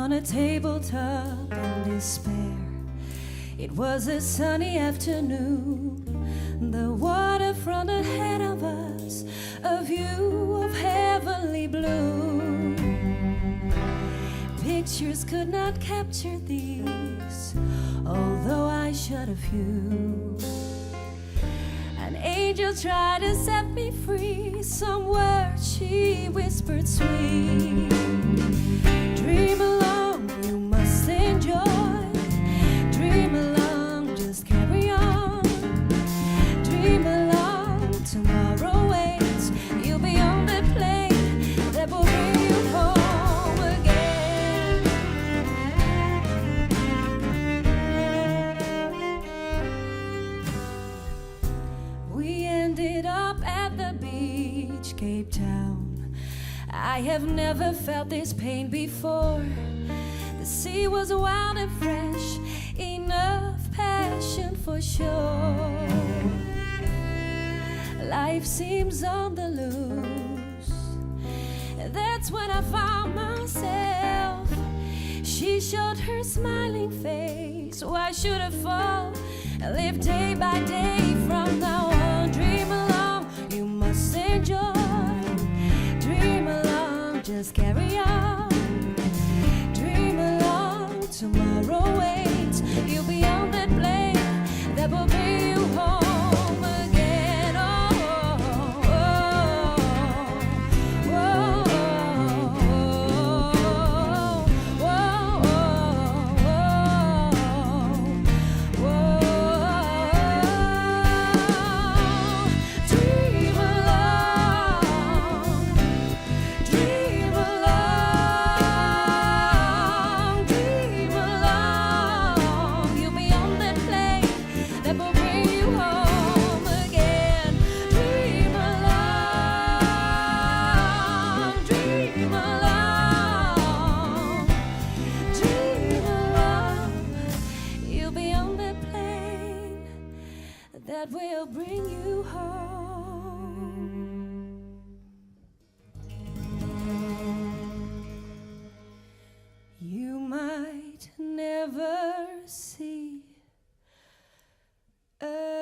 on a tabletop in despair. It was a sunny afternoon, the waterfront ahead of us, a view of heavenly blue. Pictures could not capture these, although I shot a few. An angel tried to set me free, some words she whispered sweet. Dream along, you must enjoy. Dream along, just carry on. Dream along, tomorrow waits. You'll be on the plane that will bring you home again. We ended up at the beach, Cape Town. I have never felt this pain before. The sea was wild and fresh, enough passion for sure. Life seems on the loose. That's when I found myself. She showed her smiling face. Why should I fall and live day by day from now on? Dream along, you must enjoy. Dream along, just carry on. Dream along, tomorrow waits. You'll be on that plane that will bring you home again. Oh, oh, oh, oh, oh, oh, oh. Dream along, dream along, dream along. You'll be on that plane that will bring you home again. Dream along, dream along, dream along. You'll be on that plane that will bring you home. You might never see again.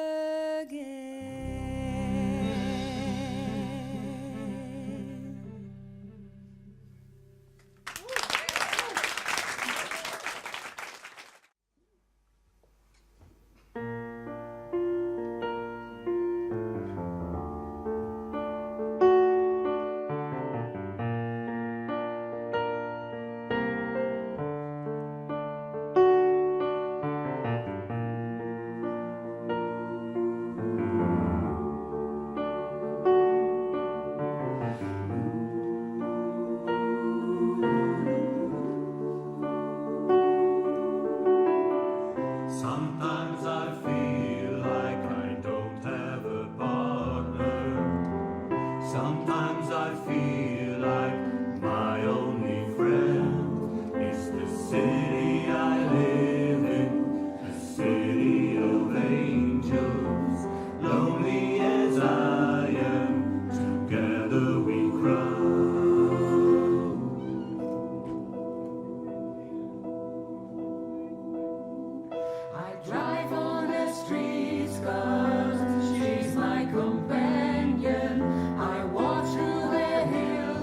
Sometimes I feel like I don't have a partner. Sometimes I feel like my only friend is the city I live in, a city of angels. Lonely as I am, together we cry. I drive on the streets 'cause she's my companion. I walk through the hills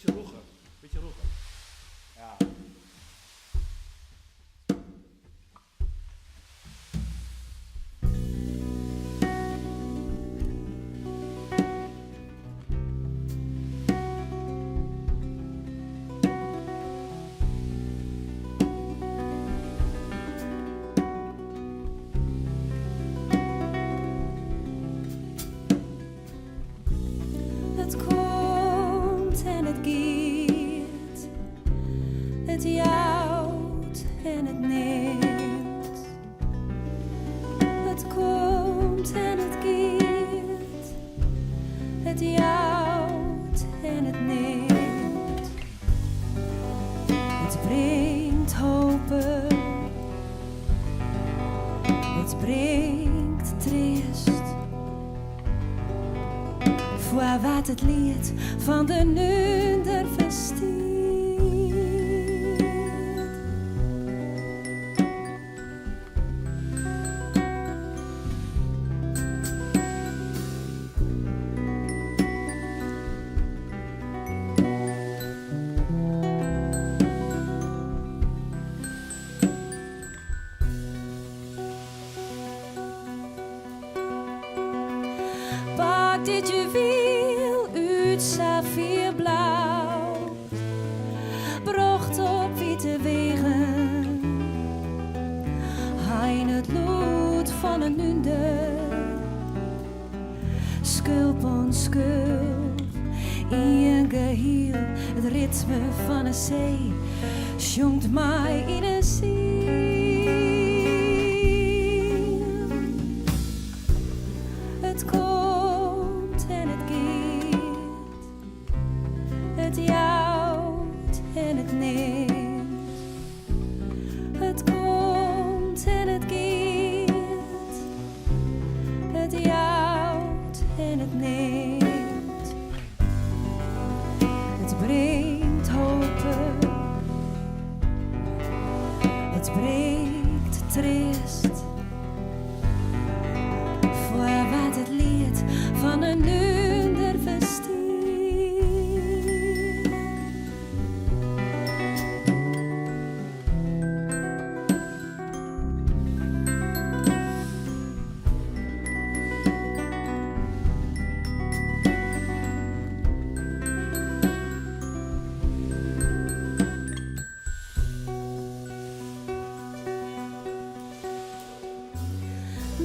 Beetje roeger. Beetje roeger. Ja. Het komt en het giet, het jouwt en het neemt. Het komt en het giet, het jouwt en het neemt. Het brengt hopen, het brengt trist. Voor wat het lied van de nunder verstiert. Pak dit juweel uit saffierblauw, brocht op witte wegen, hein het lood van een nunder, skulp on skulp, in een geheel, het ritme van een zee, jongt mij in een ziel. Het komt en het giet, het jouwt en het neemt. Het komt en het giet, het jouwt en het neemt. Het brengt hopen, het breekt trist. Voor wat het lied van een nunder verstiert.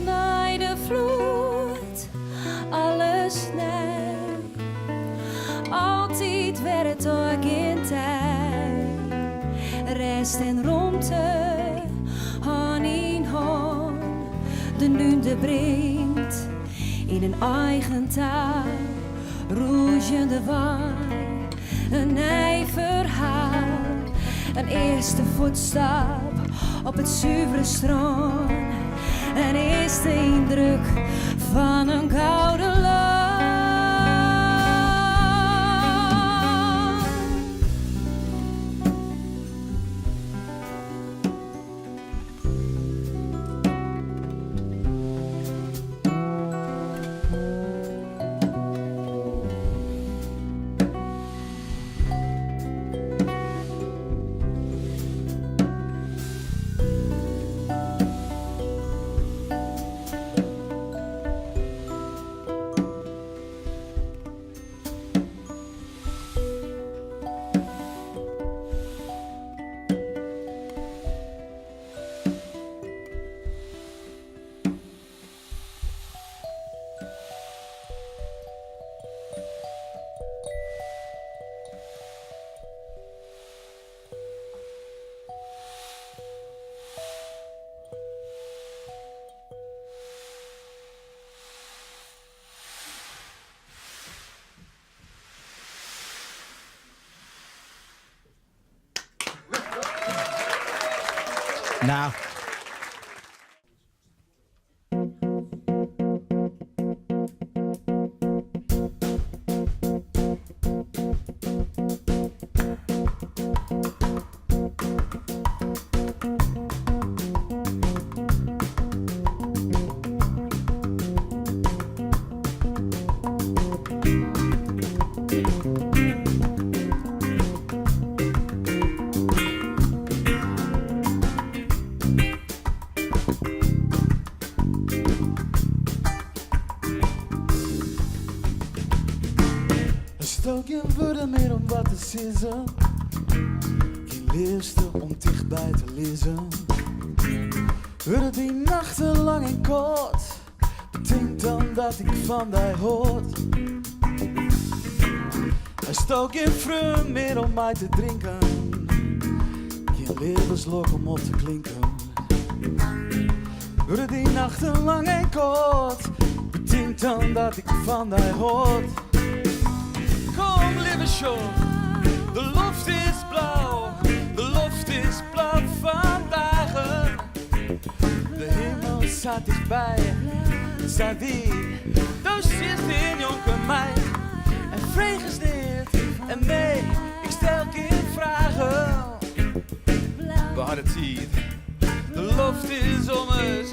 Naar de vloed, alles nee. Altijd werd het ook in tijd. Rest en romte, hand in hand. De nuende brengt in een eigen taal. Roezende wijn, een nieuw verhaal. Een eerste voetstap op het zuivere strand. Een eerste indruk van een gouden land. Nou. geen woorden meer om wat te zeggen. Geen liefste om dichtbij te lezen. Worden die nachten lang en kort. Bedenk dan dat ik van die hoort. Er staat geen vreugd meer om mij te drinken. Geen levenslok om op te klinken. Worden die nachten lang en kort. Bedenk dan dat ik van die hoort. Kom, lieve show, de lucht is blauw. De lucht is blauw vandaag. De hemel staat dichtbij, staat hier. Dus is in jonge mij. En vreeg is niet, en nee, ik stel geen vragen. We hadden het hier, de lucht is om ons.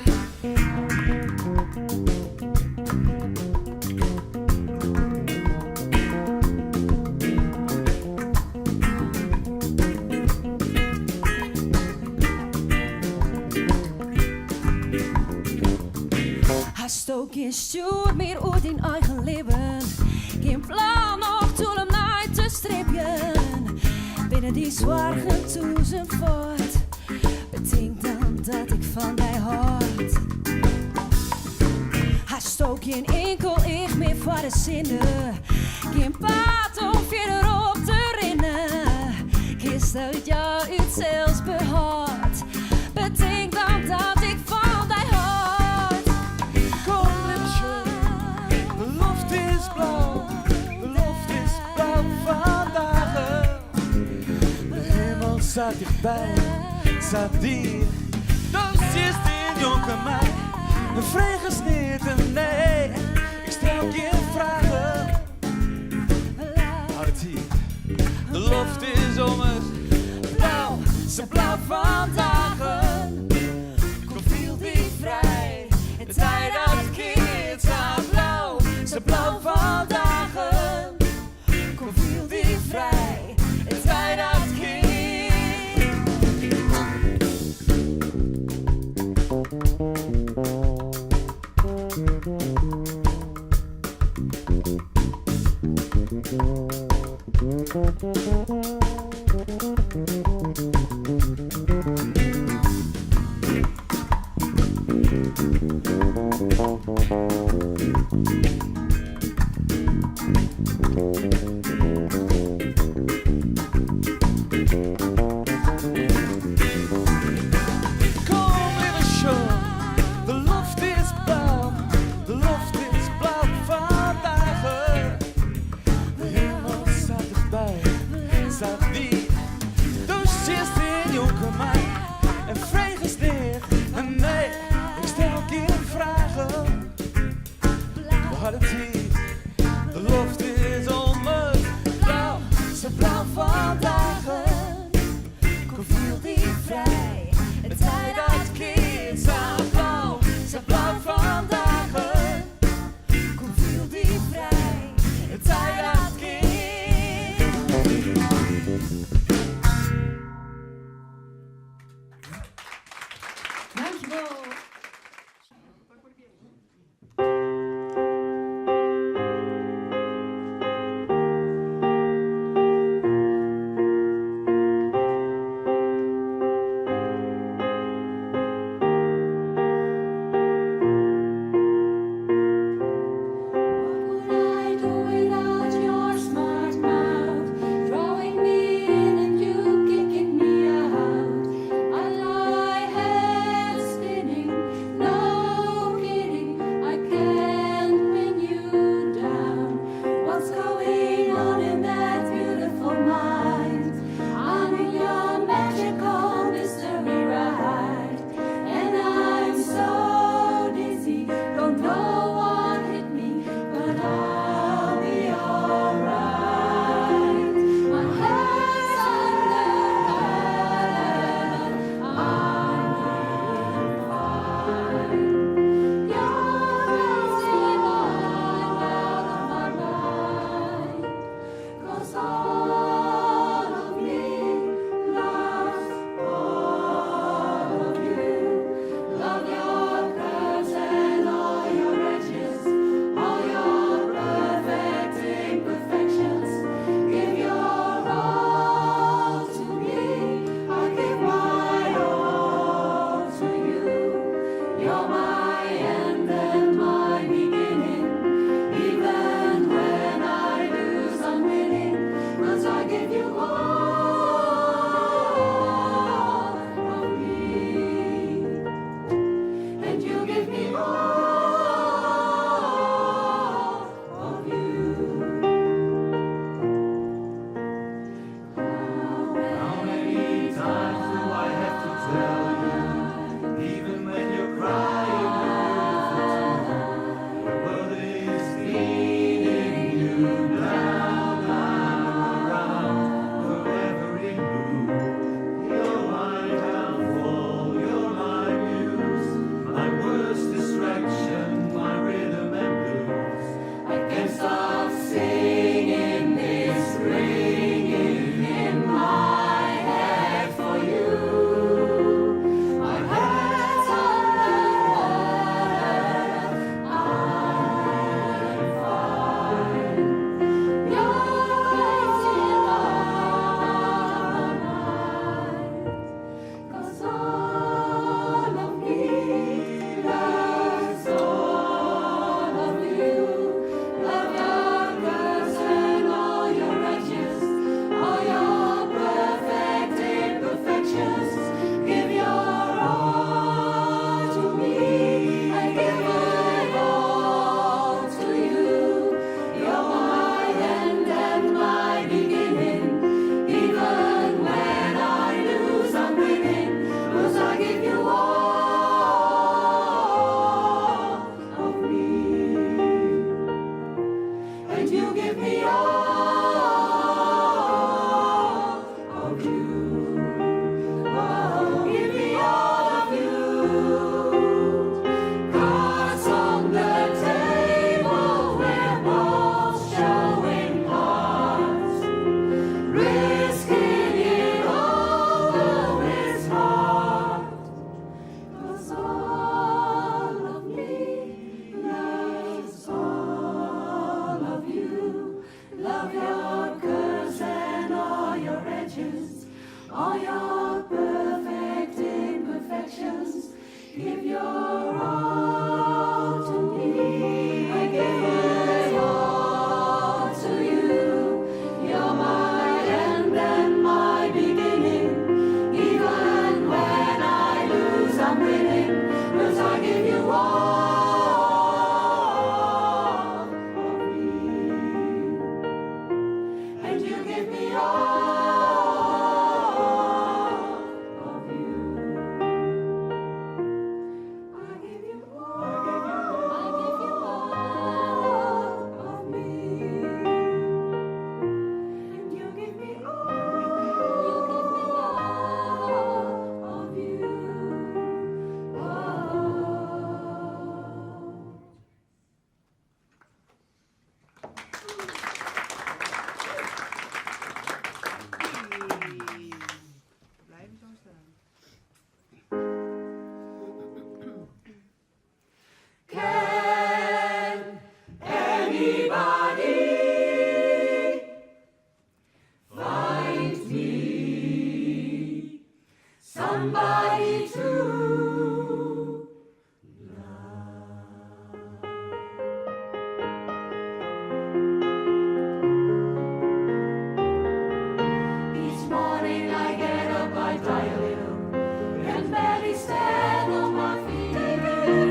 Hast ook geen stuur meer uit in eigen leven. Geen plan nog toen om naar te strepen. Binnen die zwaargen toe zijn voort. Bedenk dan dat ik van die hoort. Hast ook geen enkel ik meer voor de zinnen. Geen paard om verderop te rennen. Kist uit jou uit zelfs behoort. Bedenk dan dat ik van die hoort. Kom, lieve show, de lucht is blauw. De lucht is blauw vandaag. De hemel staat dichtbij, staat hier. Dus is in jonge mij. Een vreeg is niet en nee, ik stel geen vragen. Houd het hier, de lucht is om het blauw. Ze blauw vandaag. Kom viel die vrij. Het tijd dat kind staat blauw. Ze blauw vandaag. Kom viel die vrij. Het tijd dat kind. all your perfect imperfections. Give your all to me. I give my all to you. You're my end and my beginning. Even when I lose, I'm winning. 'Cause I give you all of me. And you give me all of you. I give you all. I give you all of me. And you give me all. You give me all of you. Oh. Blijven zo staan. Can anybody find me somebody to love? Each morning I get up, I try a little, can barely stand on my feet.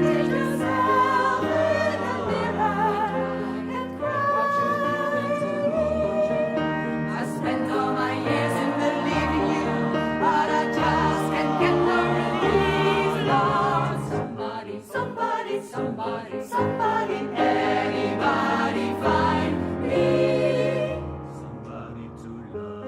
Take yourself in the mirror and cry to me. I spent all my years in believing you, but I just can't get no relief. Lord, somebody, somebody, somebody, somebody, anybody find me somebody to love.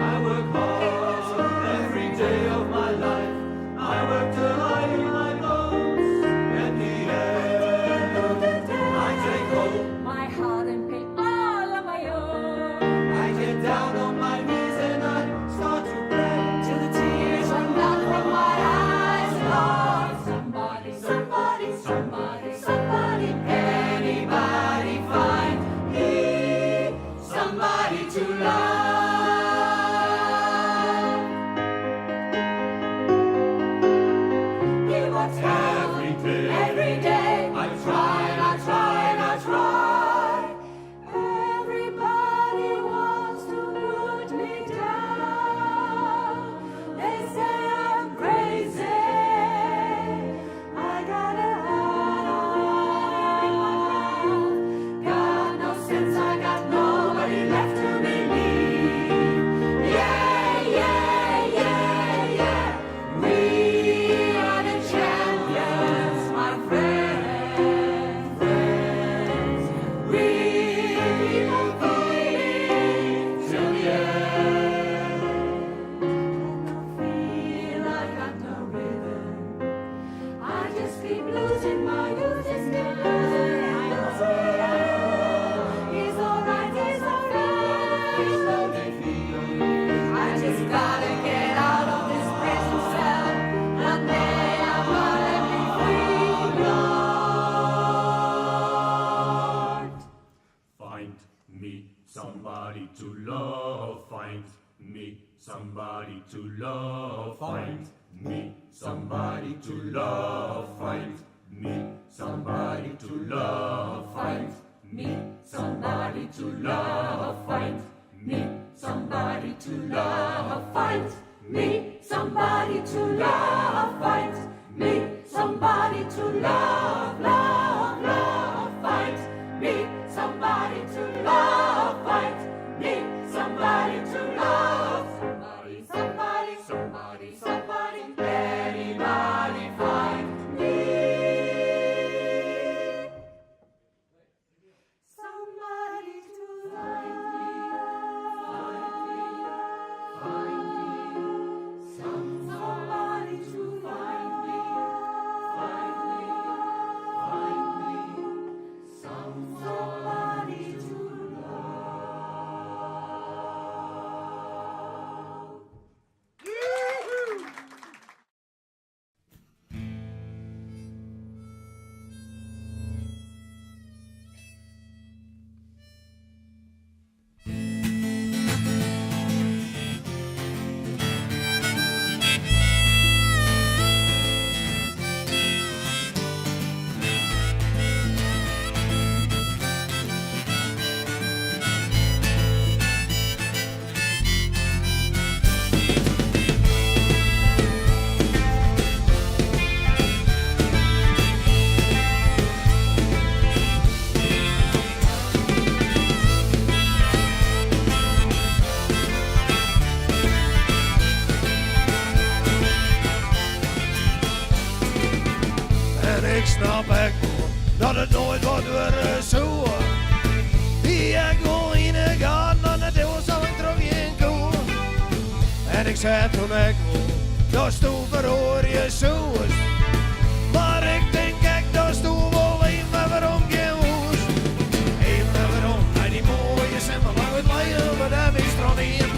I work hard every day of my life. I work till I eat my bones. At the end of the day, I take home my heart and pain all on my own. I get down on my knees and I start to pray till the tears run down from my eyes. Lord, somebody, somebody, somebody, somebody, anybody find me somebody to love. He works every day. I try and I try and I try. Everybody wants to put me down. They say I'm crazy. I got a heart. Got no sense, I got nobody left to believe. Yeah, yeah, yeah, yeah. We are the champions, my friends. We keep on fighting till the end. I feel I got no rhythm. I just keep losing my youth. Just keep losing my youth. He's alright, he's alright. There's no defeat. I just gotta get out of this prison cell. One day I'm gonna be free, Lord. Find me somebody to love. Find me somebody to love. Find me somebody to love. Find me somebody to love. Find me somebody to love. Find me somebody to love. Find me somebody to love. Find me somebody to love, love, love. Find me somebody to love. Find me somebody to love. Somebody, somebody, somebody, somebody, anybody find me zei toen ik dat stoel verhoor je zoes. Maar ik denk dat stoel wel even waarom je moest. Even waarom, hij die mooie simpel lang het leiden, maar dat is er niet.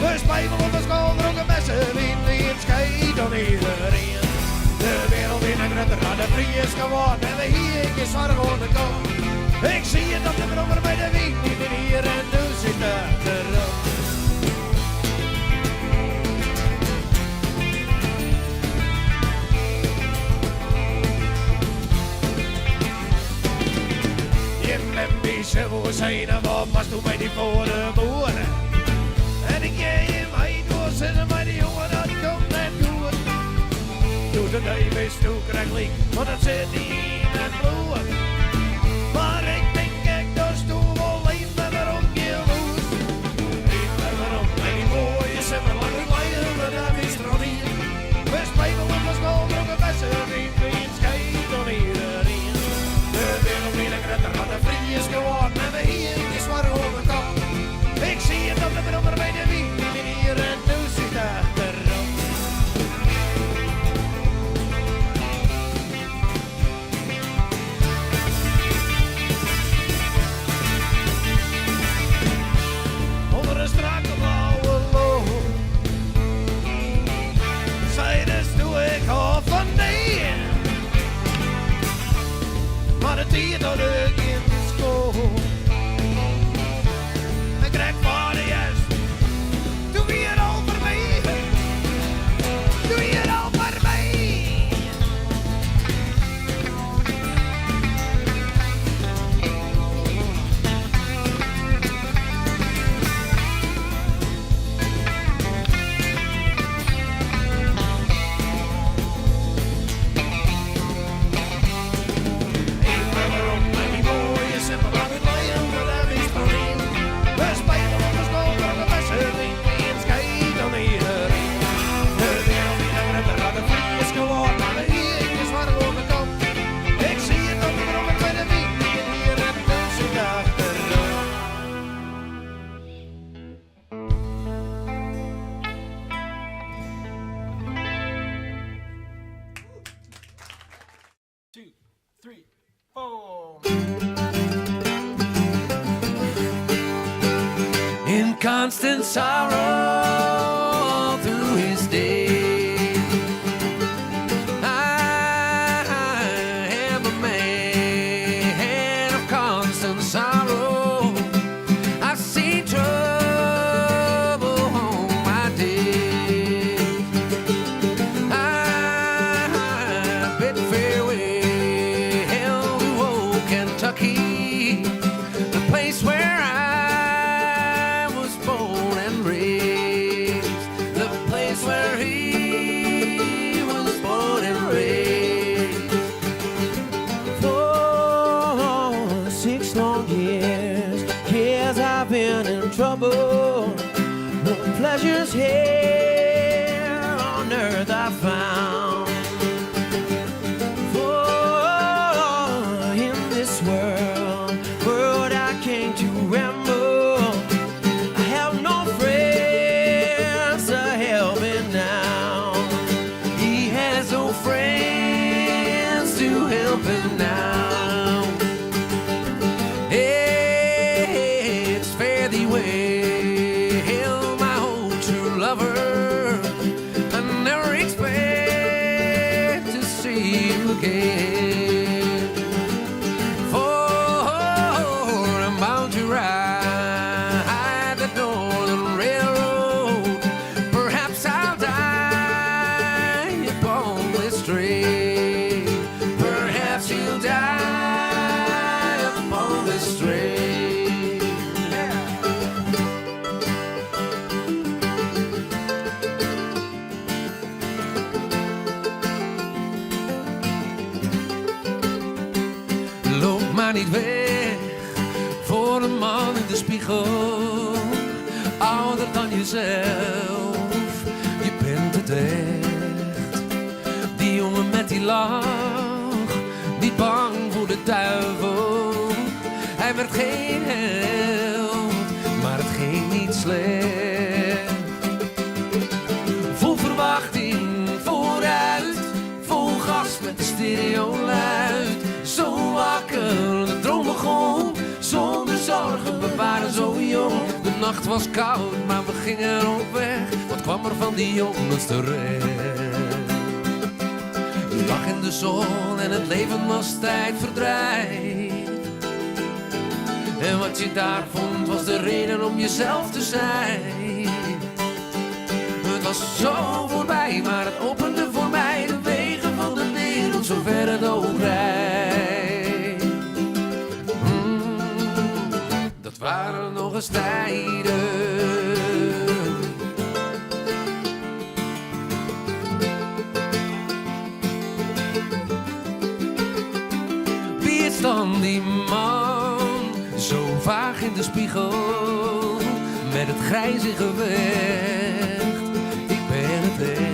We spijbelen op de school, dronken messen, wie het scheidt dan iedereen. De wereld in een grutter aan de vrije is geworden en we hier is waar gewoon de kop. Ik zie het op de brommer bij de wieg, niet meer hier en nu zit er erop. Zo zijn er wat was toen bij die voor de boeren. En ik jij je mij doorzetten bij die jongen dat komt net goed. Doe de neef toe krijg liek, want dat zit niet in het bloed. Maar ik denk dat stoel wel even waarom je moest. Even waarom, en die mooie simmer lang het leiden, maar dat is er al niet. We spelen op de school, dronken messen, wie het scheidt dan iedereen. De wereld in een grutter aan de vrije is geworden en we hier is waar gewoon de kop. Ik zie het op de brommer bij de wieg, niet hier en nu zit achterop. Onder een strakke blauwe loop, zijdes doe ik al van nee. Maar het hier dat ik in de school. Ik krijg voor de juist. Doe je het al voor mij? Doe je het al voor mij? In constant sorrow through his days, I am a man of constant sorrow. I see trouble on my day. I bid farewell to old Kentucky, the place where trouble, no pleasures here on earth I found. For in this world I came to ramble. I have no friends to help me now. He has no friends to help him now. Niet weg voor een man in de spiegel, ouder dan jezelf, je bent het echt. Die jongen met die lach, niet bang voor de duivel. Hij werd geen held, maar het ging niet slecht. stereo luid. Zo wakker, de droom begon. Zonder zorgen, we waren zo jong. De nacht was koud, maar we gingen op weg. Wat kwam er van die jongens terecht? Je lag in de zon en het leven was tijdverdrijf. En wat je daar vond was de reden om jezelf te zijn. Het was zo voorbij, maar het opende voor mij de wegen van de wereld, zover het oog reikt. Dat waren nog eens tijden. Wie is dan die man, zo vaag in de spiegel, met het grijze gewicht? Ik ben het echt.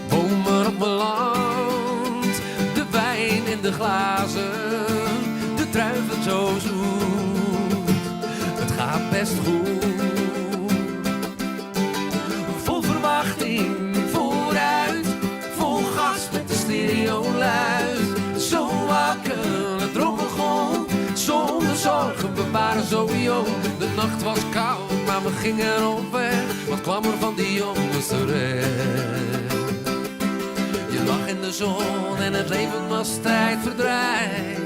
Bomen op mijn land, de wijn in de glazen, de druiven zo zoet. Het gaat best goed. Vol verwachting, vooruit, vol gas met de stereo luid. Zo wakker, het droom begon. Zonder zorgen, we waren zo jong. De nacht was koud, maar we gingen op weg. Wat kwam er van die jongens terecht? Je lag in de zon en het leven was tijdverdrijf.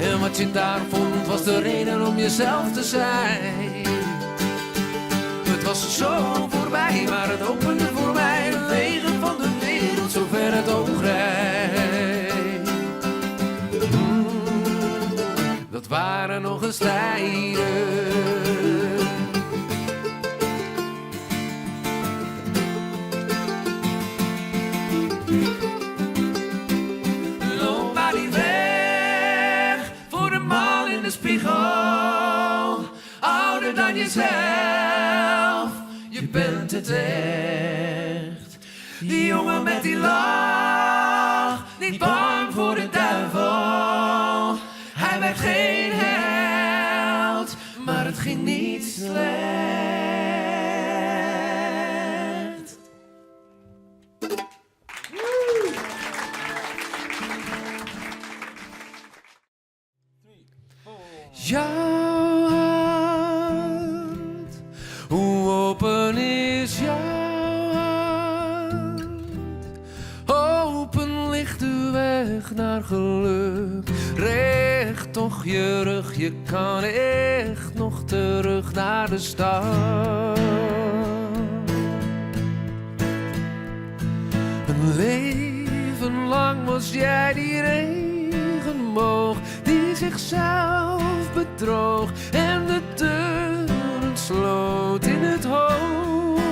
En wat je daar vond was de reden om jezelf te zijn. Het was zo voorbij, maar het opende voor mij de wegen van de wereld, zover het oog reikt. Dat waren nog eens tijden. Loop maar die weg voor de man in de spiegel. Ouder dan jezelf, je bent het echt. Die jongen met die lach, niet bang voor de duivel. Hij werd geen held, maar het ging niet slecht. Jouw hart, hoe open is jouw hart? Open ligt de weg naar geluk. Recht toch je rug, je kan echt nog terug naar de stad. Een leven lang was jij die regenboog die zichzelf bedroog en de deuren sloot in het hoofd.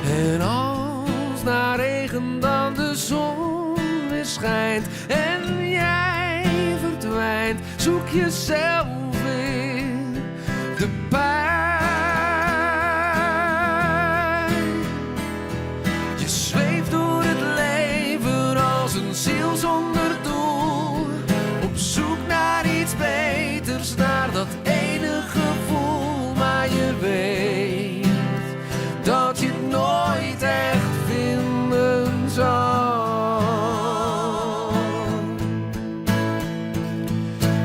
En als na regen dan de zon weer schijnt en jij verdwijnt, zoek jezelf in de pijn. Je zweeft door het leven als een ziel zonder doel, op zoek naar iets beters, naar dat ene gevoel, maar je weet dat je het nooit echt vinden zal.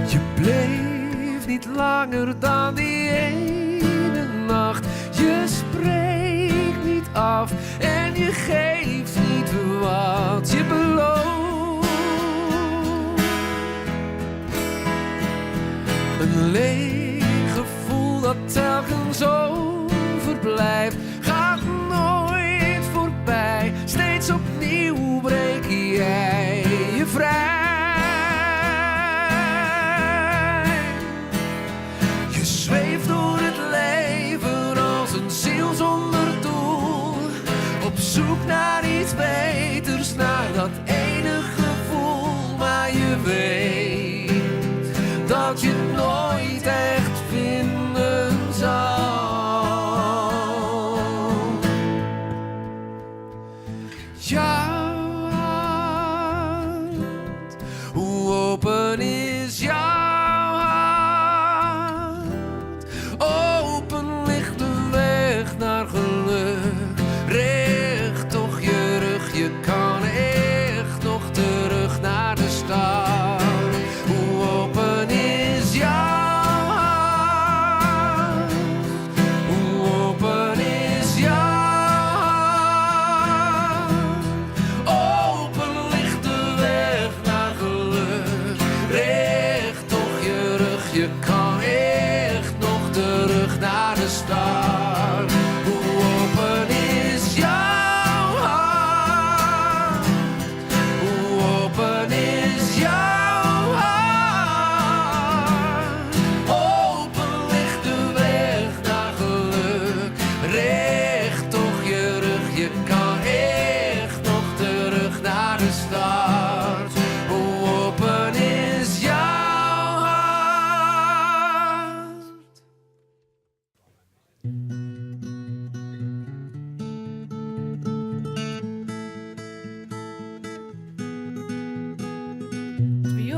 Je bleef niet langer dan die ene nacht. Je spreekt niet af en je geeft niet wat je belooft. Een leeg gevoel dat telkens overblijft, gaat nooit voorbij. Steeds opnieuw breek jij je vrij. Je zweeft door het leven als een ziel zonder doel, op zoek naar iets beters, naar dat ene gevoel, maar je weet dat je het nooit echt vinden zal. Jouw hart, hoe open is jouw hart? Open ligt de weg naar geluk.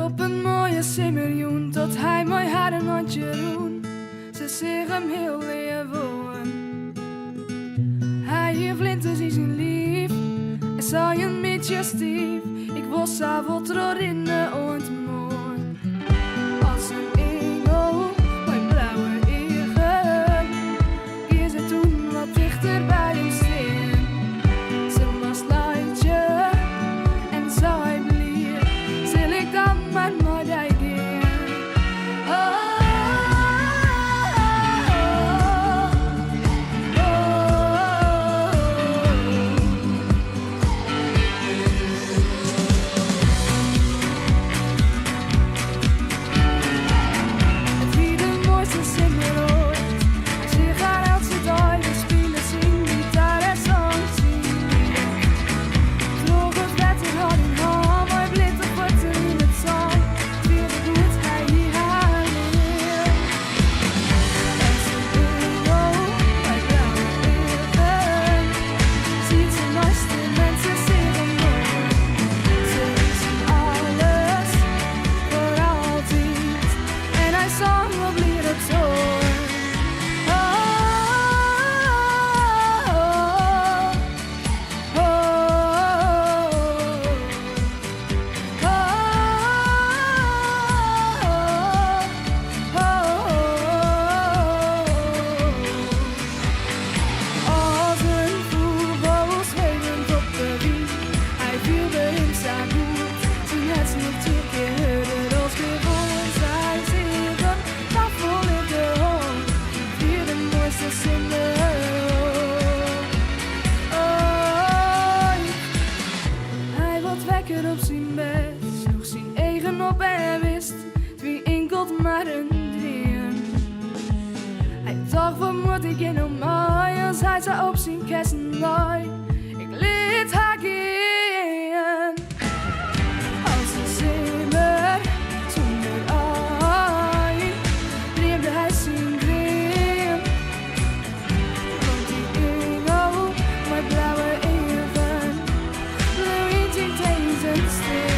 op een mooie simmerjoen, tot hij mooi had een handje roen. Ze zich hem heel leven. Hij heeft linters in zijn lief, en zei een beetje stief. Ik was avond door in de ontmoet. Als een engel, mijn blauwe ogen, is het toen wat dichter bij hem steen. Ze was leidje en zij blier, zal ik dan maar naar die gaan. Op zijn bed, sloeg zijn eigen op en wist wie enkelt maar een dream. Hij dacht, wat moet ik in om mij als hij ze op zijn kessen laai. Ik liet haar gaan als een zeemer zonder ei, dreemde hij zijn dream. Want die engel, mijn blauwe even, bloeit in deze steen.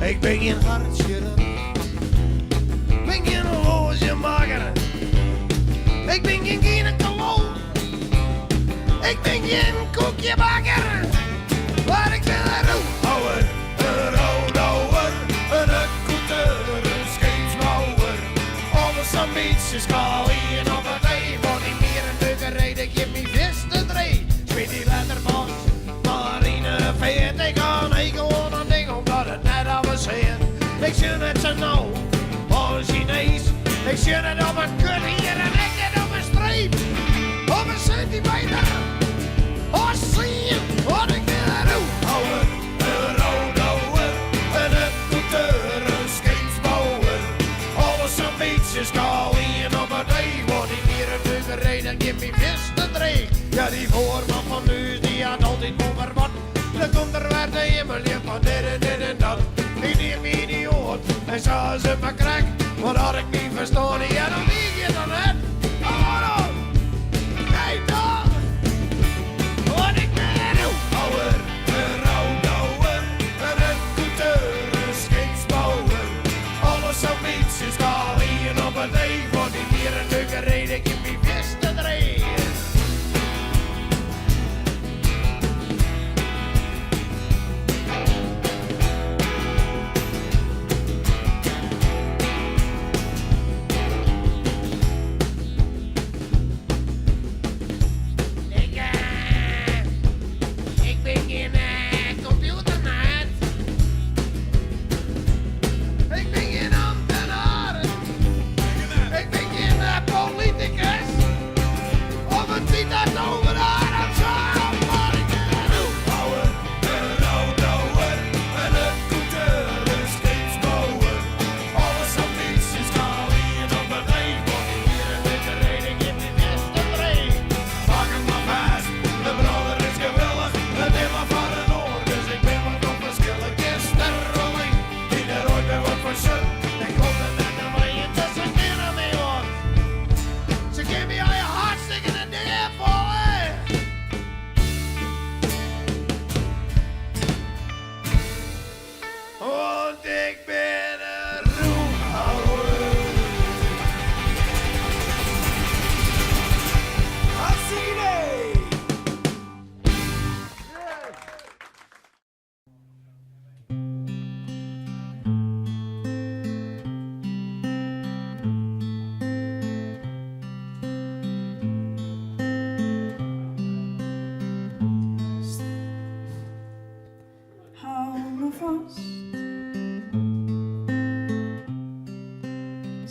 Ik ben geen hartschudder, ben geen horlogemaker. Ik ben geen gynaecoloog, ik ben geen koekjebakker. Maar ik ben een roodhouwer, een accouteur, een scheepsbouwer. Alles ambities schalen op het ei, want ik meer een drukkerij, dat geeft me vis te draaien. Speel die letterbox, marine vet, ik ga niet gewoon aan ding omdat het net alles zijn. Ik zie het zo nauw, al een Chinees. Ik zie het op een kut hier en ik het op een streep. Op een centimeter, oh zie je, wat ik ben een roodhouwer, een accouteur, een scheepsbouwer. Alles ambities schalen op het ei, want ik meer een drukkerij, dat geeft me vis te draaien. Ja, die voorman van nu, die had altijd over wat. Dan komt er weer de hemel in van dit en dat. Ik neem me idioot, en zou ze me krijgen. Wat had ik niet verstaan, ja dan lieg je dan net. Oh, nee dan. Want ik ben een roodhouwer, een accouteur, een scheepsbouwer. Alles ambities schalen op het ei, want ik hier een leuke reden, ik heb me vis te draaien.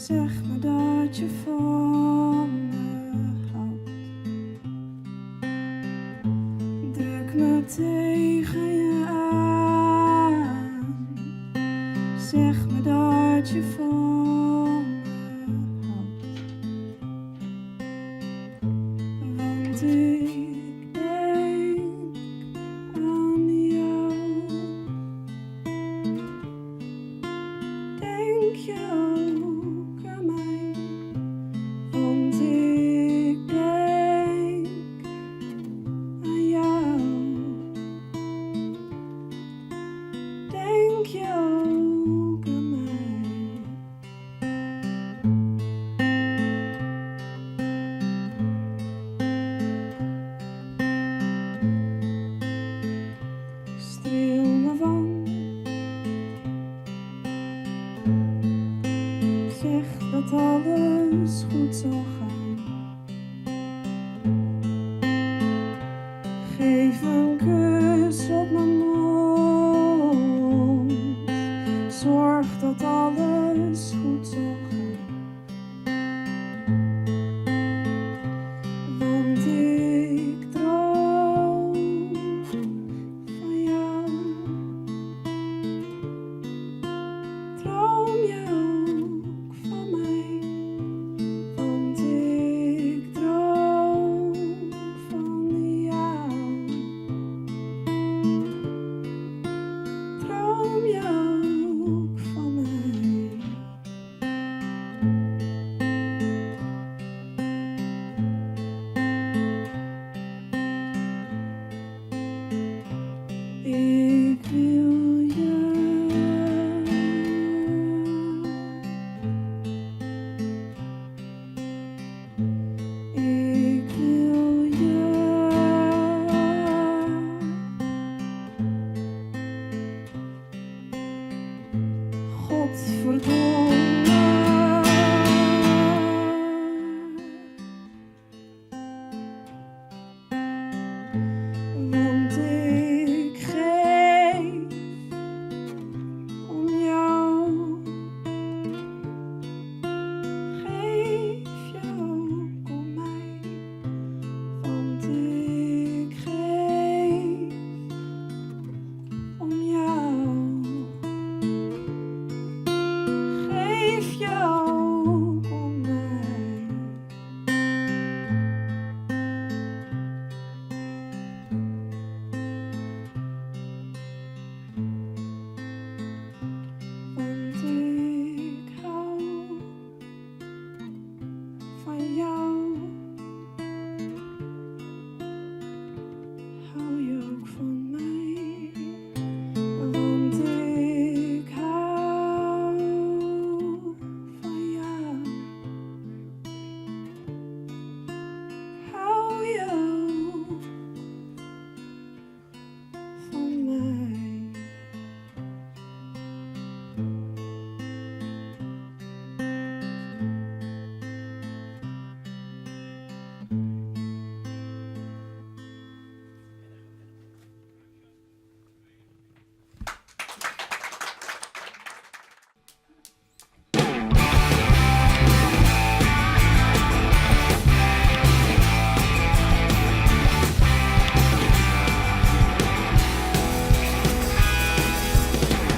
Zeg me dat je van me houdt. Druk me tegen je aan. Zeg me dat je van me houdt. Want ik denk aan jou. Denk je ook aan mij? Want ik denk aan jou. Denk je ook aan mij? Streel me wang. Zeg dat alles goed zal gaan. Geef een kus op mijn mond. Zorg dat alles goed zal gaan. Want ik droom van jou. Droom je ook van mij? Want ik droom van jou. Droom je ook van mij? Ik wil je. Ik wil je. Godverdomme. Want ik geef om jou. Geef je ook om mij. Want ik geef om jou. Geef je ook om mij. Want ik hou van jou. Hou je ook van mij? Want ik hou van jou. Hou je ook van mij?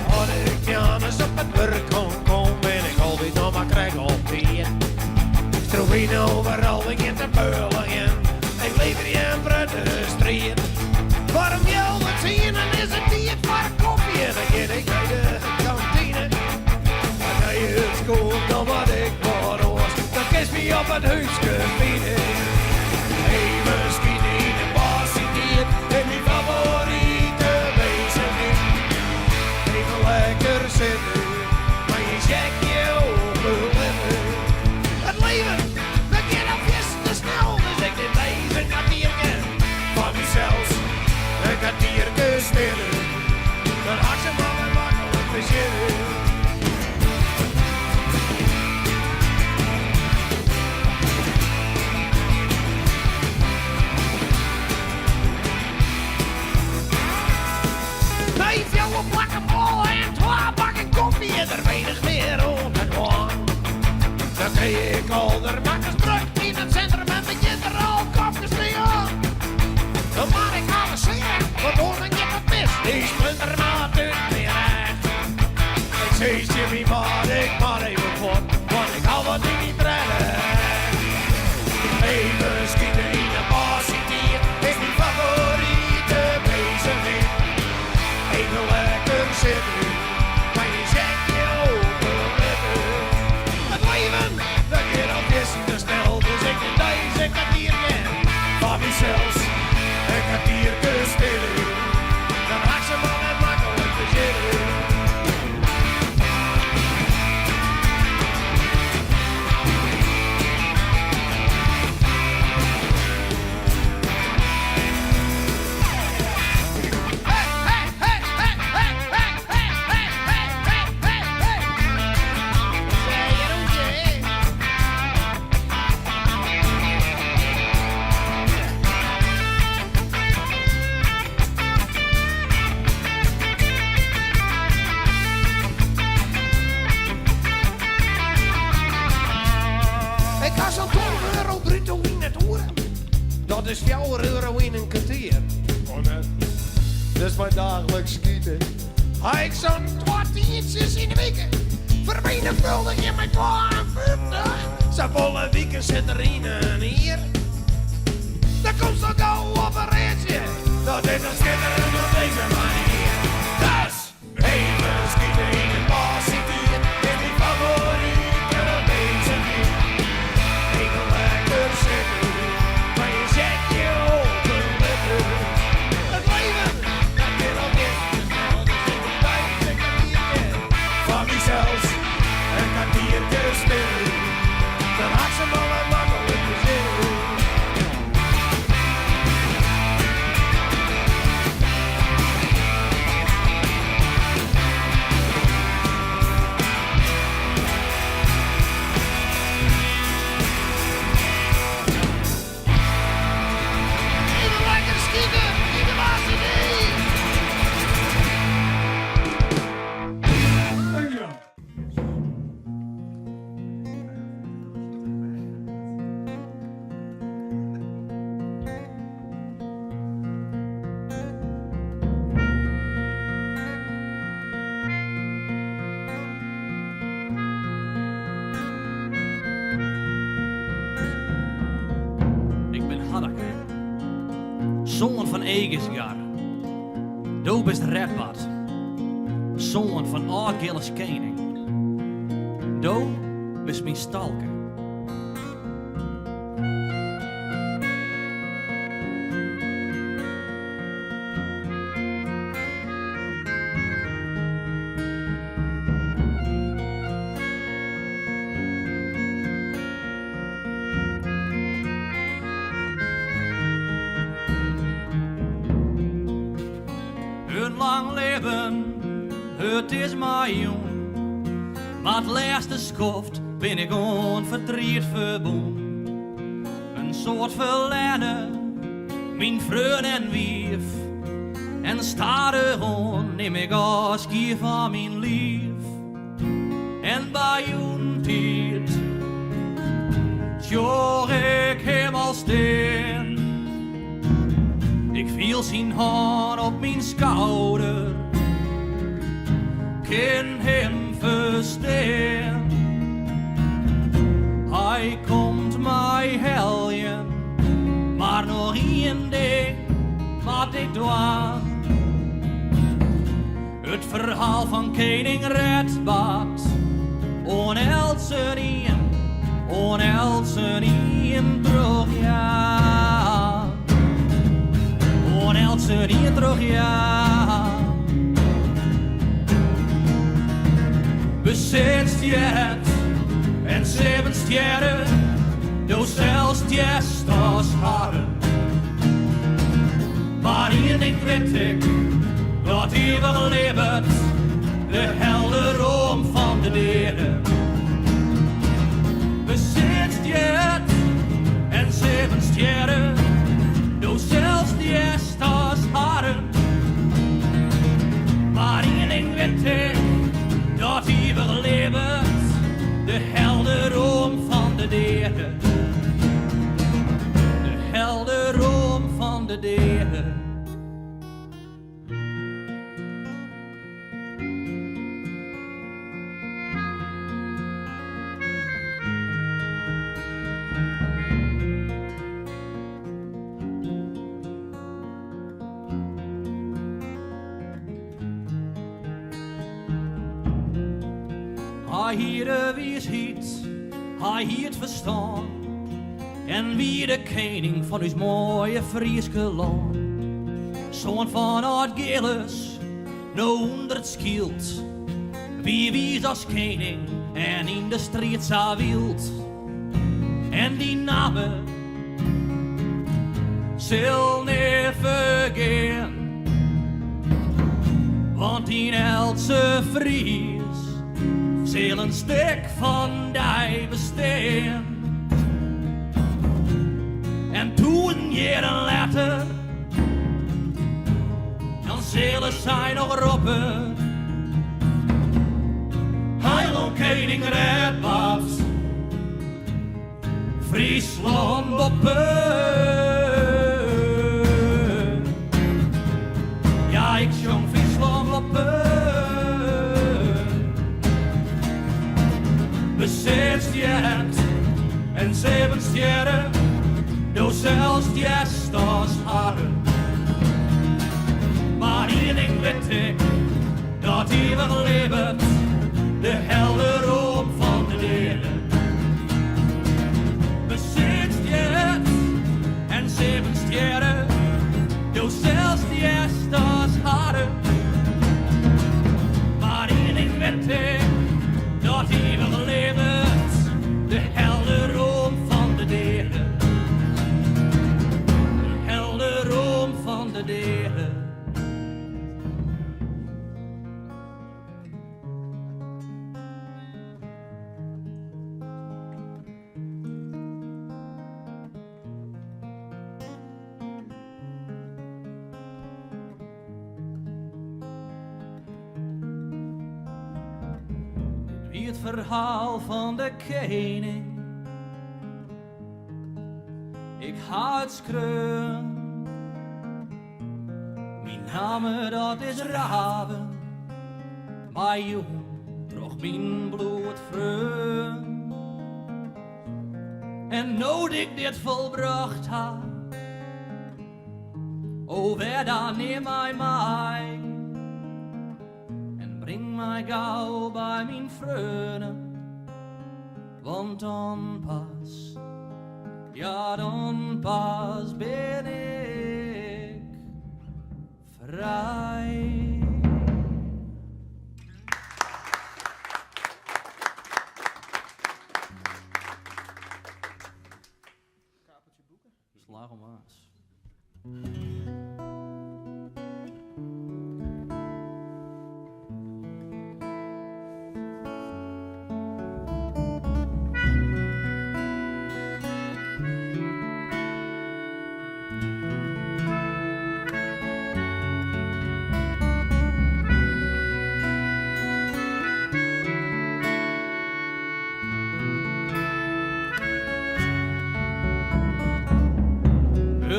Als ik Janus op het werk kon komen, ben ik altijd nog maar krijg op weer. Stroeien overal, ik in de beulen in. Ik lever je een brood street. Waarom jou wat zien en is het niet voor koffie? En dan ga ik bij de kantine. Dan ga je het school, dan wat ik voor oors. Dan kies me op het huisje binnen. Hey, misschien in een basje dier. En mijn favoriete wezen in. Even lekker zitten, maar je check je overleven. Het leven, dat gaat op te snel, dus ik dit leven gaat dierken. Van mezelf, ik ga dierken sneller. Dan had ze maar wat makkelijk verzinnen. smolder. Maak een druk in het centrum en begint er al kopjes mee aan. Dan mag ik alles zeggen, gewoon ik heb het mis. Die splinter maakt het weer echt. Ik zeg Jimmy, maar even voort, want ik hou wat ik niet redden. Even schieten in de bas zit hier, is mijn favoriete bezigheid. Even lekker zitten, maar je zegt je overleven. Het leven, dat keer al is te snel, dus ik in deze kwartier ken van mezelf. Ik heb hier te stillen, dan raak ze maar net makkelijk te zitten. Ik ga zo'n 12 euro bruto in het uur. Dat is 4 euro in een kwartier. Oh nee, dat is mijn dagelijks schieten. Ga ik zo'n 12 in de week. Vermenigvuldig je met 42. Zo'n volle weekend zit er in en hier. Dan komt zo gauw op een ritje. Dat is een schitterend op deze manier. Dus even schieten in het bos zit hier. Is mijn favoriete bezigheid. Even lekker zitten, maar je zet je overleven. Het leven, dat wil al niet te snel, dus ik moet deze kwartier ken van mezelf. Een kwartier te stil, dan haak ze maar wat makkelijk te zitten. Even lekker schieten in de laatste ding. Ik ben Haddeke, zoon van Egesgar. Du bist Redbad, zoon van Aagilles Koning. Du bist mijn stalker. Een lang leven, het is maar jong. Maar het laatste schoft ben ik onverdriet verboen. Een soort verleden, mijn vreun en wief. En stadig on neem ik afscheid van mijn lief. En bij een tijd, zorg ik hem al steen. Ik viel zijn hand op mijn schouder, kan hem verstaan. Hij komt mij helpen, maar nog één ding wat ik doe. Het verhaal van koning Redbad, onelsen in terug, ja. Onelsen in terug, ja. Besetzt jet en 7 sterren, du zelfs jest als harren. Maar één ding weet ik, dat eeuwig leeft, de helderom van de derde. Besetzt jet en 7 sterren, du zelfs jest als harren. Maar één ding weet ik, dat eeuwig leeft, de helderom van de derde. Hij hier de wijsheid, hij hier het verstand. En wie de koning van ons mooie Frieske land. Zoon van Art Gillis, nou onder het schild. Wie wies als koning en in de strijd zo wild. En die namen zal niet vergeten. Want die Else Fries zal een stuk van die bestaan. En toen jaren later, dan zullen zij nog roepen. Heiland koning Redbad, Friesland boppen. Ja, ik zong Friesland boppen. Bezet en 7 sterren. Door zelfs die stars haren. Maar één ding weet ik, dat eeuwig leeft, de helder roem van de delen. Bezit en 7 sterren, door zelfs die stars haren. Maar één ding weet ik, dat eeuwig leeft, de helder roem van de delen. Van de delen. Wie het verhaal van de koning. Ik ga het schreeuwen. Namen dat is Raven, maar jong droeg mijn bloed vreun. En nood ik dit volbracht ha, o wer dan neem mij mij en breng mij gauw bij mijn vrienden, want dan pas, ja dan pas ben ik vrij. Slag om aas.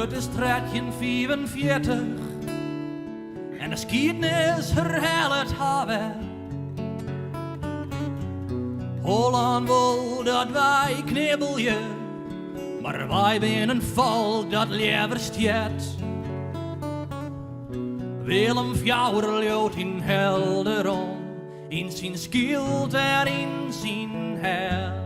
Het is straatje 44 en de geschiedenis herhaalt haar weer. Holland wil dat wij knibbelje, maar wij zijn een volk dat liever stiet. Willem Fjouwerloot in Helderon, in zijn schild en in zijn heft.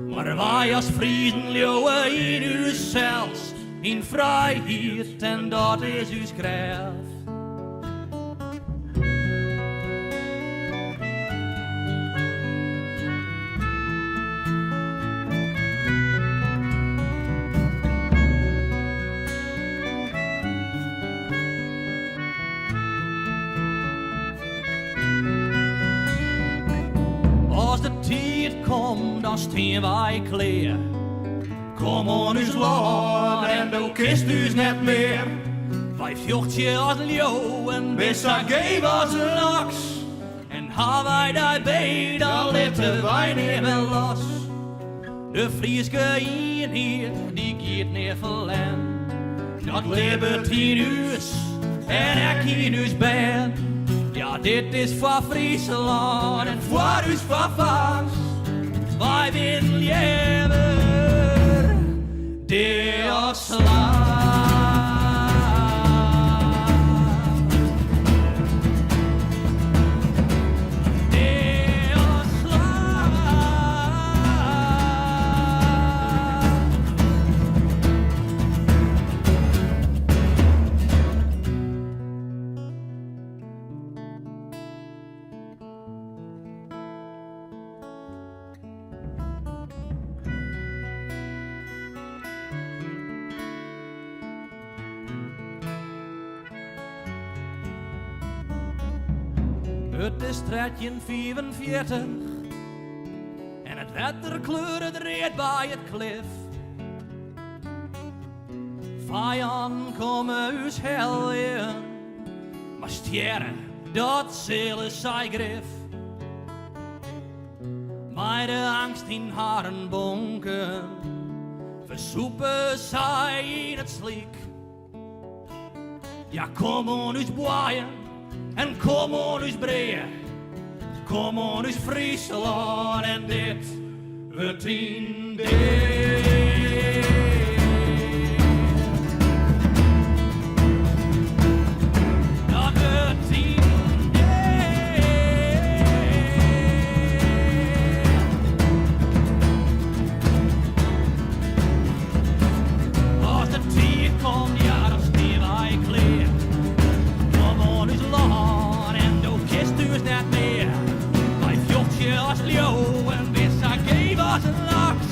Maar wij als Friesen leeuwen in u zelfs, in vrijheid en dat is uw krijf. Als de tijd komt, dan staan wij klaar. Kom on ons land en dan kist us net meer. Wij vjochtje als leeuw en bissa geef als laks. En ha wij daarbij, dan litten wij niet meer los. De Frieske eenheid, die gaat niet verlen. Dat leeft in us en ik in us ben. Ja, dit is voor Friesland en voor ons vast. Wij willen leven, Deo slaap. Deo Het is 1345 en het wetter kleurde dreed bij het klif. Vijanden komen us helden, maar sterren, dat zullen zij grif. Bij de angst in haren bonken, versoepen zij in het sliek. Ja, kom on us boeien en kom on us breien. Kom on us Friesland en dit wordt in dit. Dat wordt in komt, ja, dan steen wij kleer. Kom on us lachen en doe kist dus net meer. Wij vjochtje als leeuw en wissa geef als een laks.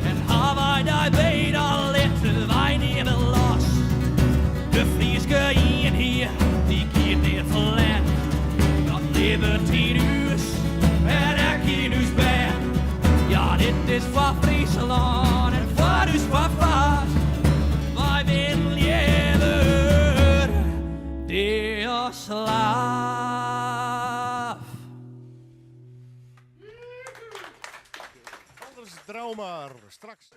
En gaan wij daar bij, dan letten wij niet meer los. De Frieske hier, die keert niet verlet. Dat leeft in us en ik in us bed. Ja, dit is voor Friesland en voor us voor vaart. Wij willen liever de slaaf. Anders trouw maar straks.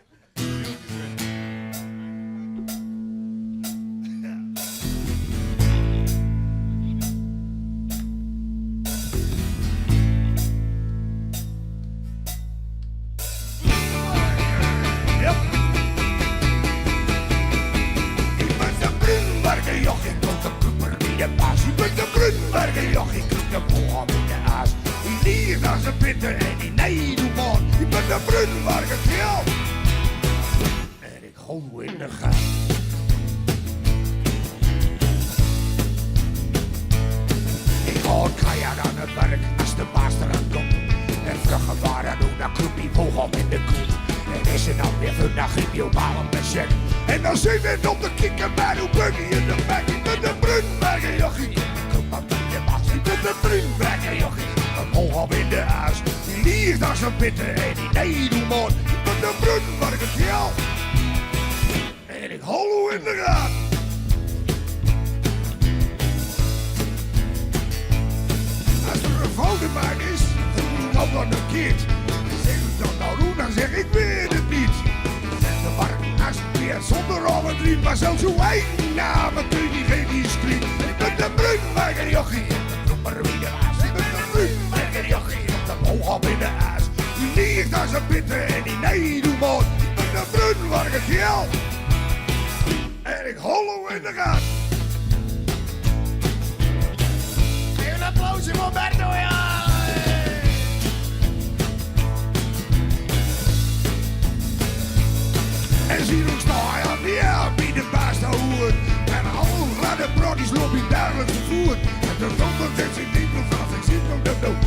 Joch, ik klopt de poeper wie de baas. Ik ben de Brunberger joch, ik klopt de boom in de aas. Die liegt als een bitter en die nederman. Ik ben de Brunberger keel. En ik hou in de gat. Ik hoor keihard aan het werk als de baas eraan komt. En vluggen waren doen, dan klopt die vogel in de koep. En is er dan weer vandaag in je balen met check. En dan zit het op de kikker bij de buggy in de bek. Ik ben de Brunberger jochie. Kom maar bij de was. Ik ben de Brunberger jochie. Een hoog in de aas. Die liegt als een bitter en die nederman. Ik ben de Brunberger keel. En ik hollo in de raad. Als er een fout in mij is, dan moet ik dat dan een keer. Zeg ik dat nou doen, dan zeg ik weer het niet. En de warm naast weer zonder al het riet, maar zelfs uw eigen naam kun je geen discreet. Ik ben de Brunberger jochie, ik ben de Brunberger aas. Ik ben de Brunberger jochie, ik ben de hoog in de aas. Die liegt als een bitter en die nederman. Ik ben de Brunberger keel. En ik hollo in de gat. Geef een applausje voor Berto, ja! En zie nog staan aan ja, bij de baas te horen. En alle gladde brokjes lopen in dagelijks vervoer. En de zonder zet zich niet meer vast, ik zit nog de dood.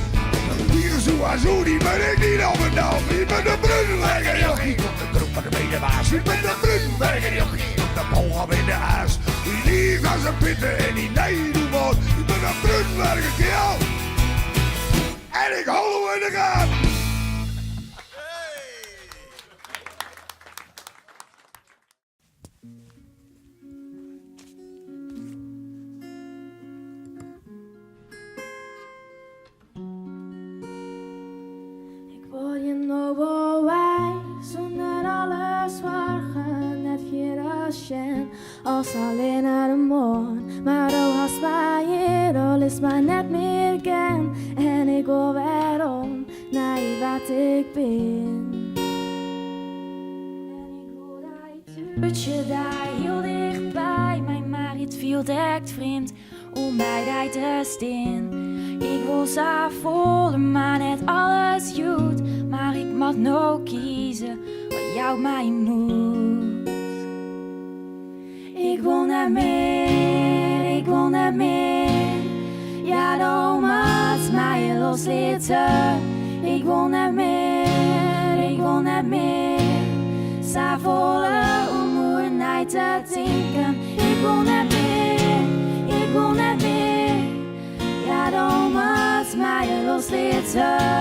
Hier zo aan zo, die ben ik niet op het naam. Ik ben de Brunberger jochie. Ik kom de groep van de medebaas. Ik ben de Brunberger jochie. Ik kom de boog in de aas. Die liegt als een bitter en die nederman. Ik ben de Brunberger keel. En ik hollo in de gaten. Zonder alle zorgen, net geen rasje, als alleen naar de morgen. Maar ook als mij hier, al is maar net meer ken. En ik go weerom naar wat ik ben. En ik hoor dat uurtje daar heel dichtbij mij, maar het viel direct vreemd om bij mij te staan. Ik wil zo volle, maar net alles goed. Maar ik moet nou kiezen wat jou mij moet. Ik wil naar meer, ik wil naar meer. Ja, dan moet mij loslaten. Ik wil naar meer, ik wil naar meer. Zo volle om hoe naar te denken. Ik wil naar meer, ik wil naar meer. Ja, dan moet loslaten.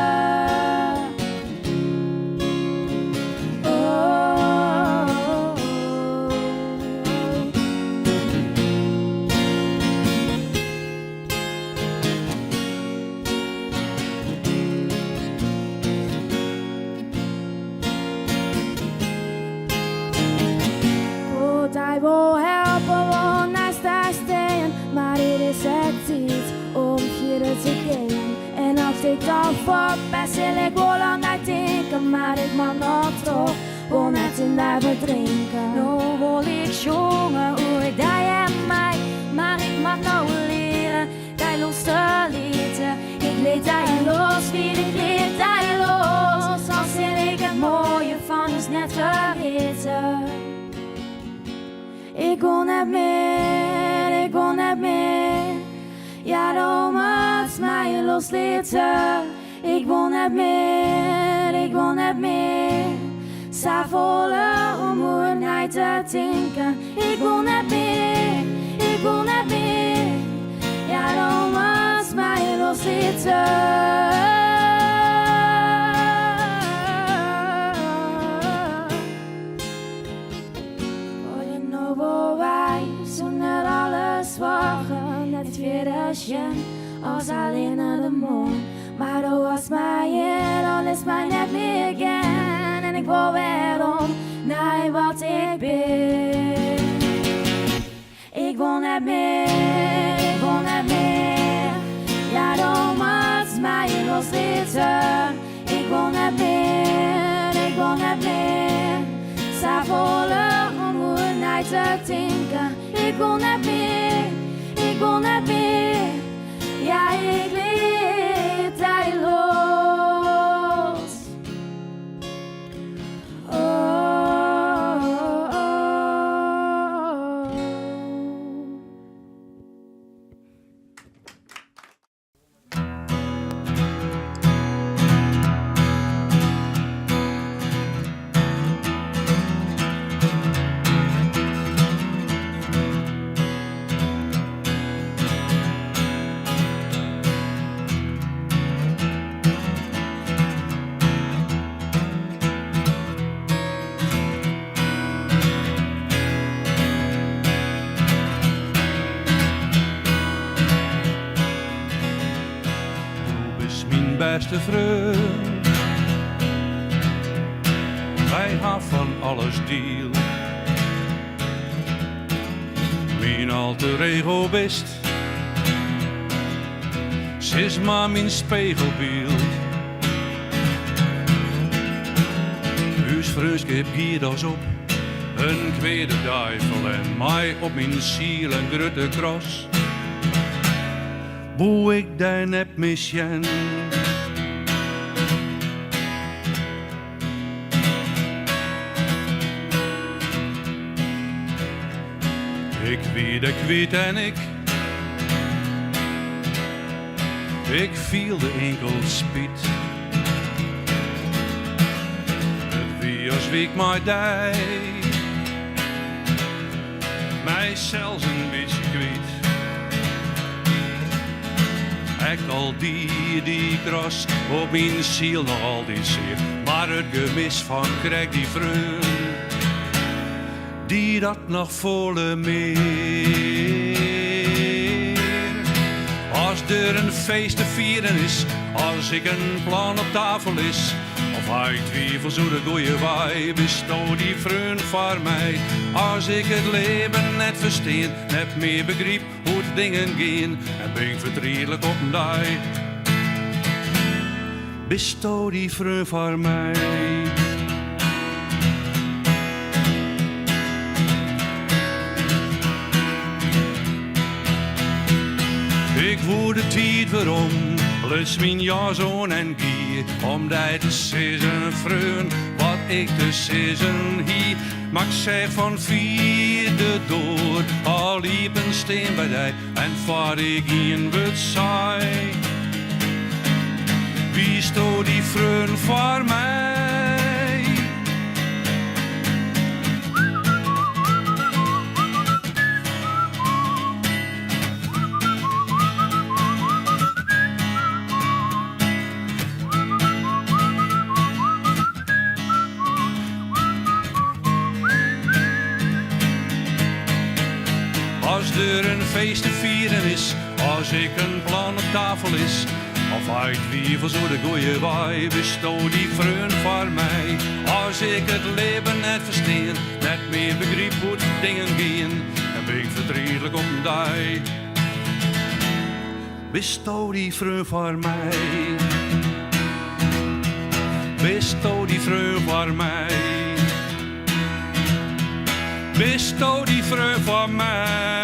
Hij wil helpen, wil naast haar staan, maar dit is het tijd om verder te gaan. En als ik dan voorbij wil ik wel aan haar denken, maar ik mag nog toch wel net in daar verdrinken. Nou wil ik jongen hoe ik daar en mij, maar ik mag nou leren, daar los te laten. Ik leed daar los, wie ik leed daar los, als ik het mooie van ons net vergeten. Ik kon het meer, ik kon het meer. Ja, dan moet mij loslaten. Ik kon het meer, ik kon het meer. Sta volle om hoe naar te denken. Ik kon het meer, ik kon het meer. Ja, dan moet mij loslaten. Zonder alles wagen, net weer als je, als alleen naar de mond. Maar dat was mij hier, dan is mij net meer gaan. En ik wil weerom naar wat ik ben. Ik wil net meer, ik wil net meer. Ja, dan moet mij loslaten. Ik wil net meer, ik wil net meer. Sta volle om hoe naar te denken. Ik wil net meer, ik wil net meer. Ja, ik leed hij los. Oh, oh, oh. Beste vriend, wij hebben van alles deel. Mijn alter ego best, ze is maar mijn spiegelbeeld. Uw vriendschap giet ons op, een tweede duivel en mij op mijn ziel een grote kros. Hoe ik daar net misjen. Ik weet en ik viel de enkel spiet. Het wie als wie ik mij dij, mij zelfs een beetje kwijt. Ik al die kras op mijn ziel nog altijd zeer, maar het gemis van krijg die vriend. Die dat nog volle meer. Als er een feest te vieren is, als ik een plan op tafel is, of hij twijfel zo de goeie waai, bestoot die vriend voor mij. Als ik het leven net versteen, net meer begrip hoe het dingen gaan, en ben verdrietelijk op een dag, bestoot die vriend voor mij. Ik voer de tijd waarom, plus mijn jaarzoon en gier, omdat te zeggen vriend wat ik te zeggen hier. Maar ik zeg van vierde door, al liep een steen bij mij en vaar ik in wat saai. Wie stoot die vriend voor mij? er een feest te vieren is, als ik een plan op tafel is. Of uit wie voor zo de goeie waai, bestoot die vreun voor mij. Als ik het leven net versteen, net meer begreep hoe dingen gaan, dan ben ik verdrietelijk op een dag. Bestoot die vreun voor mij. Bestoot die vreun voor mij. Bestoot die vreun voor mij.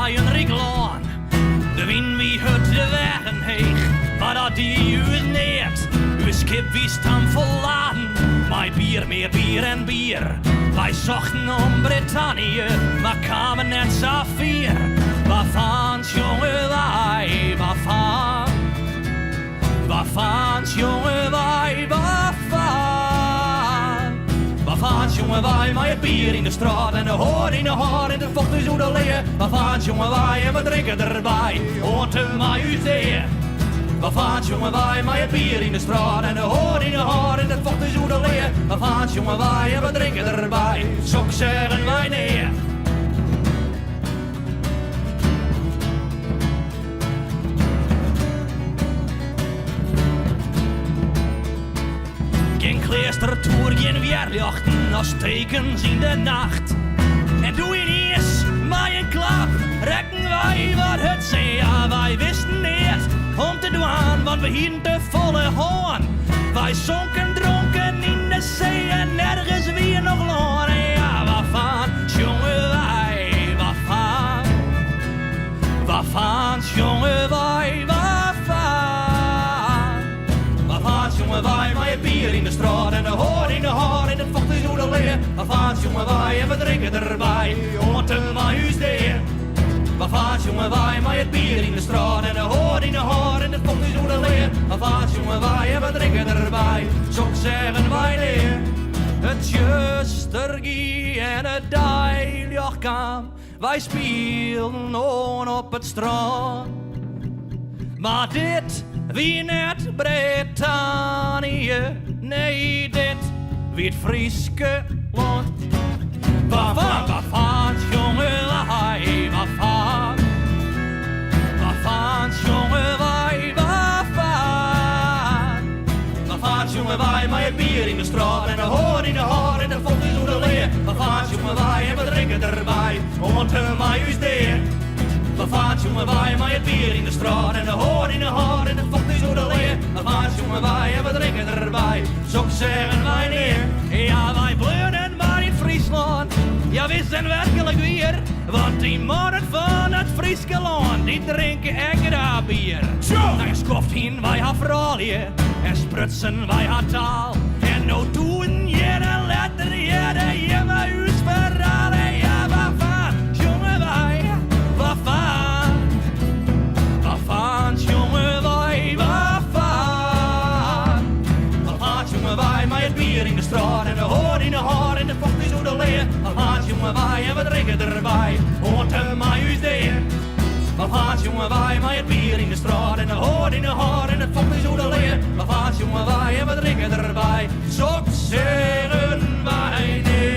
Een riglaan. De wind wie hut de wegen heeg, maar dat die u neert. Uw schip wie stam verladen, maar meer bier en bier. Wij zochten om Brittannië, maar kwamen net zo vier. Waarvan jongen wij, waarvan? Waarvan jongen wij, waarvan? Waarvan jongen wij, maar het bier in de straat en de hoor in de haar en de vocht is hoe de leer. Waarvan jongen wij en we drinken erbij, hoort u mij u zeer. Waarvan jongen wij, maar het bier in de straat en de hoor in de haar en de vocht is hoe de leer. Waarvan jongen wij en we drinken erbij, zo zeggen wij neer. Geen kleestertoer, geen weerjachten, als tekens in de nacht. En doe je niet eens maar een klap, rekken wij wat het zei. Ja, wij wisten niet om te doen wat we hier te volle hoorn. Wij zonken dronken in de zee en nergens weer nog loon. Ja, waarvan jongen wij, waarvan? Waarvan jongen wij, waarvan? Waarvan jongen wij, maar je bier in de straat en de hoor in de haar en het vocht is hoe de leer. Waarvan jongen wij en we drinken erbij, hoort er maar huis deer. Waarvan jongen wij, maar het bier in de straat en de hoor in de haar en het vocht is hoe de leer. Waarvan jongen wij en we drinken erbij, zo zeggen wij neer. Het justergie en het dijljoch kwam, wij spielen on op het strand. Maar dit wie net Brittannië, nee dit wie het Frieske land. Waarvan jongen wij, waarvan? Waarvan jongen wij, waarvan? Waarvan jongen wij, maar je bier in de straat en de hoor in de haar en de vocht is hoe de leer. Waarvan jongen wij en we drinken erbij, want mij is deer. Waarvan jongen wij, maar je bier in de straat en de hoor in de haar en de vocht is hoe de leer. Waarvan jongen wij en we drinken erbij, zo zeggen wij neer. Ja, wij bleunen maar in Friesland. Ja, we zijn werkelijk weer, want die mannen van het Frieske land, die drinken extra bier. Dan schoft heen wij haar fraalie, en sprutsen wij haar taal. En nou doen je de letter, je de jonge huis verhalen. Ja, waarvan, jongen wij, waarvan? Waarvan, jongen wij, waarvan? Waarvan, jongen wij, maar het bier in de straat en de hoor in de haar en de vocht is hoe de leer. Waarvan jongen wij en we drinken erbij, hoort er maar huis deer. Waarvan jongen wij, maar het bier in de straat en de hoor in de haar en het vocht is hoe de leer. Waarvan jongen wij en we drinken erbij, zo zeggen wij neer.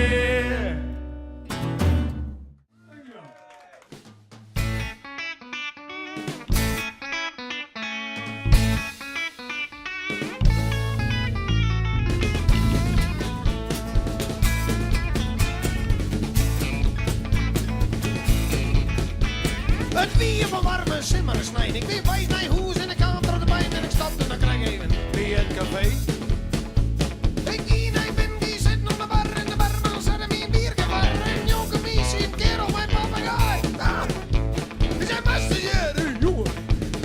Het weer van warme simmeren snijden. Ik weer bij mijn hoes en ik kater de pijn en ik stap en dan krijg ik even weer het café. Ik hier naar ben die zit op de bar en de barman zet hem in biergevaar. En jonge mies in kerel mijn papagaai. We zijn master jongen.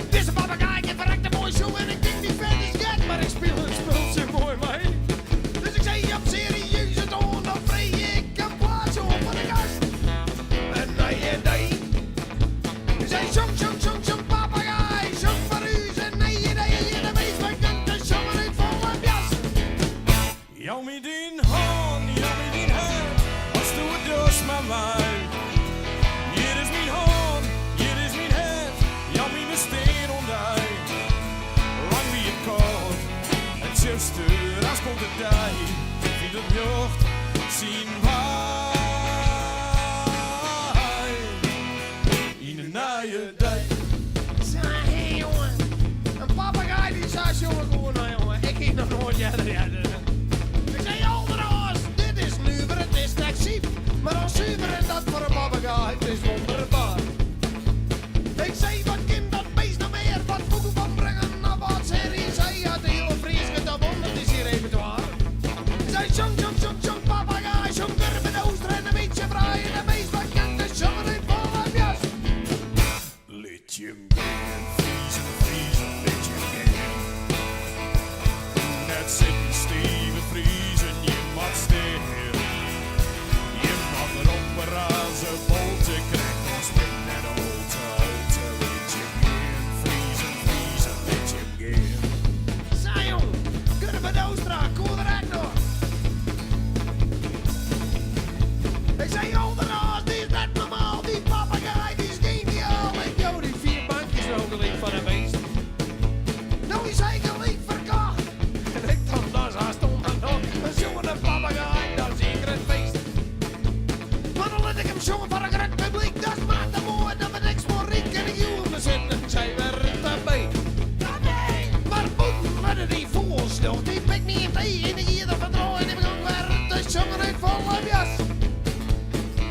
Deze papagaai heeft verrekte mooi show en ik denk die vet is gek, maar ik speel het spultje mooi mee. Dus ik zei op serieus het luister, als komt de dag, in de lucht zien wij in een nieuwe dag. Hé jongen, een papegaai die zei jongen gewoon nou jongen, ik ging nog nooit jaren. Ik zei Alderas, dit is nuver, het is taxiep, maar als zuiver en dat voor een papegaai, het is wonderbaar. Ik zei wat kind dat beest nog meer, wat voegen van brengen naar wat serie, zei ja de hele Fries getabond, dat is hier repertoire. Zij zong, papegaai, zong durven de ooster en een beetje vrij en een beest wat kent de zomer in volle jas. Let je hem gaan, vriezen, let je hem gaan. Net zitten Steven vriezen, je mag steen. Je mag erop razen, bolten krijgt ons spring net holte. Let je hem gaan, vriezen, let je hem gaan. Zij jong, kunnen we de Oostra, kom eruit nog. Ik zei Alderas, die is net normaal, die papegaai, die is geniaal. En joh, die 4 bankjes nou gelijk van een beest. Nou, die zijn gelijk verkocht. En ik dacht, dat is haast nog. Een jongen, een papegaai, dat is zeker een feest. Maar dan laat ik hem zongen voor een groot publiek, dat is maar te mooi, dat we niks voor riek en ik joh me zitten. Zij werden daarbij. Maar boeten werden die vogels nog, die pik niet in thee, in de gier van vertrouwen, en die begon weer te zongen uit volle jas.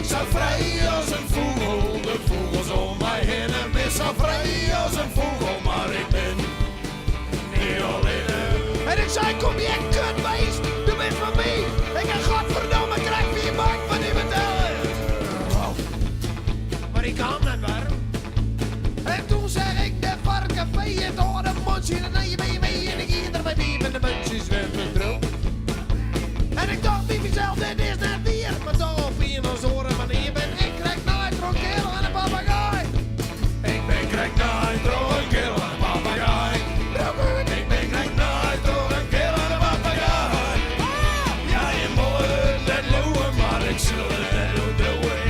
Zo vrij als een vogel, de vogels om mij heen. En ben zo vrij als een vogel, maar ik ben niet alleen. En ik zei, kom je kutbeest, du bent van mij. Ik heb godverdomme krijg 4 bank van die betalen. Maar ik kan net warm. En toen zeg ik, de varkenvee, het hoorde een mondje, en dan je ben je mee. En ik hier erbij die met de muntjes zwemmen droog. En ik dacht bij mezelf, dit is net weer. Maar toch op hier naar zoren, wanneer je bent. Ik krijg nooit een kerel en een papegaai. Ik ben krijg nooit door een kerel en een papegaai. Ik ben krijg nooit door een kerel en een papegaai. Ja, je moet het net loeien, maar ik zal het net doen.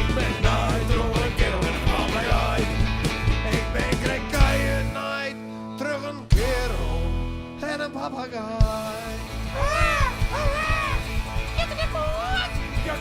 Ik ben nooit door een kerel en een papegaai. Ik ben krijg nooit terug een kerel en een papegaai. Ja,